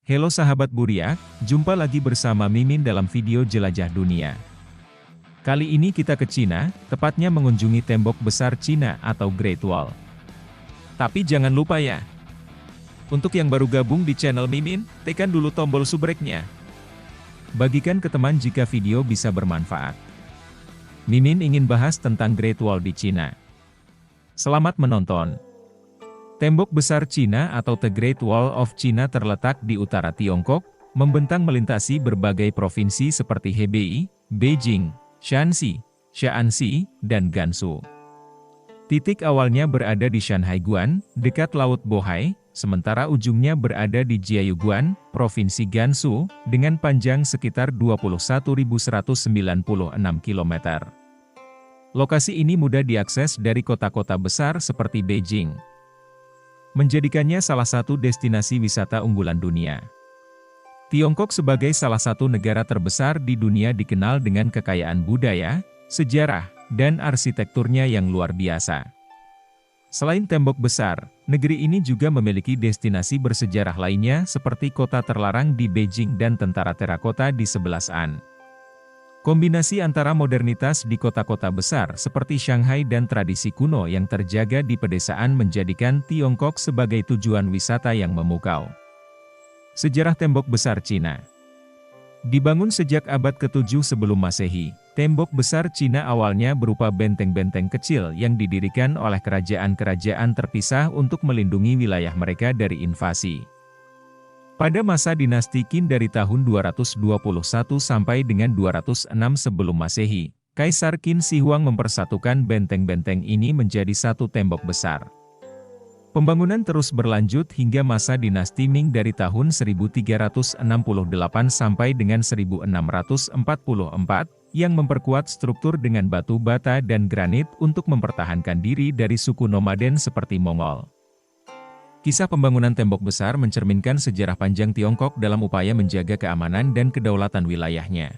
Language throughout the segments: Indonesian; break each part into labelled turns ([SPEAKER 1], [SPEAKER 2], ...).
[SPEAKER 1] Halo sahabat Buriak, jumpa lagi bersama Mimin dalam video Jelajah Dunia. Kali ini kita ke Cina, tepatnya mengunjungi tembok besar Cina atau Great Wall. Tapi jangan lupa ya, untuk yang baru gabung di channel Mimin, tekan dulu tombol subscribe-nya. Bagikan ke teman jika video bisa bermanfaat. Mimin ingin bahas tentang Great Wall di Cina. Selamat menonton. Tembok besar Cina atau The Great Wall of China terletak di utara Tiongkok, membentang melintasi berbagai provinsi seperti Hebei, Beijing, Shanxi, Shaanxi, dan Gansu. Titik awalnya berada di Shanhaiguan, dekat Laut Bohai, sementara ujungnya berada di Jiayuguan, Provinsi Gansu, dengan panjang sekitar 21.196 km. Lokasi ini mudah diakses dari kota-kota besar seperti Beijing, menjadikannya salah satu destinasi wisata unggulan dunia. Tiongkok sebagai salah satu negara terbesar di dunia dikenal dengan kekayaan budaya, sejarah, dan arsitekturnya yang luar biasa. Selain tembok besar, negeri ini juga memiliki destinasi bersejarah lainnya seperti kota terlarang di Beijing dan tentara terakota di sebelah An. Kombinasi antara modernitas di kota-kota besar seperti Shanghai dan tradisi kuno yang terjaga di pedesaan menjadikan Tiongkok sebagai tujuan wisata yang memukau. Sejarah tembok besar Cina. Dibangun sejak abad ke-7 sebelum Masehi, tembok besar Cina awalnya berupa benteng-benteng kecil yang didirikan oleh kerajaan-kerajaan terpisah untuk melindungi wilayah mereka dari invasi. Pada masa dinasti Qin dari tahun 221 sampai dengan 206 sebelum Masehi, Kaisar Qin Shi Huang mempersatukan benteng-benteng ini menjadi satu tembok besar. Pembangunan terus berlanjut hingga masa dinasti Ming dari tahun 1368 sampai dengan 1644, yang memperkuat struktur dengan batu bata dan granit untuk mempertahankan diri dari suku nomaden seperti Mongol. Kisah pembangunan tembok besar mencerminkan sejarah panjang Tiongkok dalam upaya menjaga keamanan dan kedaulatan wilayahnya.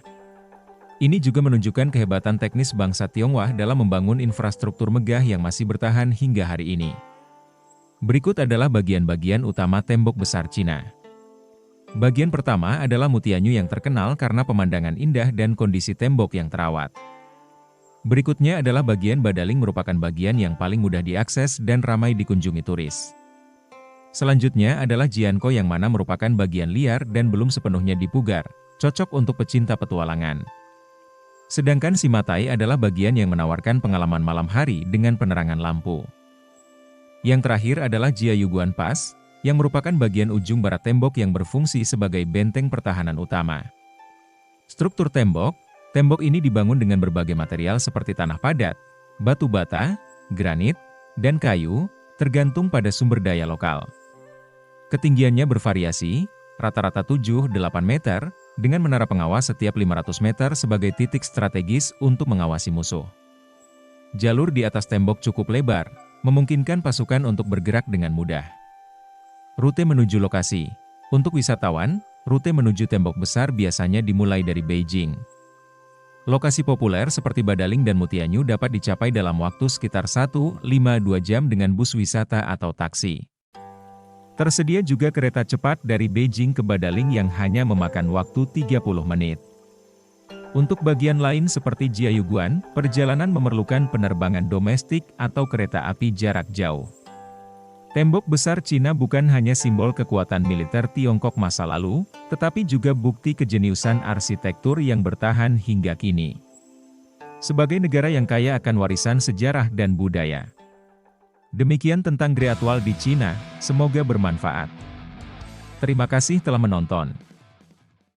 [SPEAKER 1] Ini juga menunjukkan kehebatan teknis bangsa Tionghoa dalam membangun infrastruktur megah yang masih bertahan hingga hari ini. Berikut adalah bagian-bagian utama tembok besar Cina. Bagian pertama adalah Mutianyu yang terkenal karena pemandangan indah dan kondisi tembok yang terawat. Berikutnya adalah bagian Badaling, merupakan bagian yang paling mudah diakses dan ramai dikunjungi turis. Selanjutnya adalah Jianko yang mana merupakan bagian liar dan belum sepenuhnya dipugar, cocok untuk pecinta petualangan. Sedangkan Simatai adalah bagian yang menawarkan pengalaman malam hari dengan penerangan lampu. Yang terakhir adalah Jiayuguan Pass, yang merupakan bagian ujung barat tembok yang berfungsi sebagai benteng pertahanan utama. Struktur tembok ini dibangun dengan berbagai material seperti tanah padat, batu bata, granit, dan kayu, tergantung pada sumber daya lokal. Ketinggiannya bervariasi, rata-rata 7-8 meter, dengan menara pengawas setiap 500 meter sebagai titik strategis untuk mengawasi musuh. Jalur di atas tembok cukup lebar, memungkinkan pasukan untuk bergerak dengan mudah. Rute menuju lokasi. Untuk wisatawan, rute menuju tembok besar biasanya dimulai dari Beijing. Lokasi populer seperti Badaling dan Mutianyu dapat dicapai dalam waktu sekitar 1,5-2 jam dengan bus wisata atau taksi. Tersedia juga kereta cepat dari Beijing ke Badaling yang hanya memakan waktu 30 menit. Untuk bagian lain seperti Jiayuguan, perjalanan memerlukan penerbangan domestik atau kereta api jarak jauh. Tembok besar Cina bukan hanya simbol kekuatan militer Tiongkok masa lalu, tetapi juga bukti kejeniusan arsitektur yang bertahan hingga kini. Sebagai negara yang kaya akan warisan sejarah dan budaya. Demikian tentang Great Wall di Cina, semoga bermanfaat. Terima kasih telah menonton.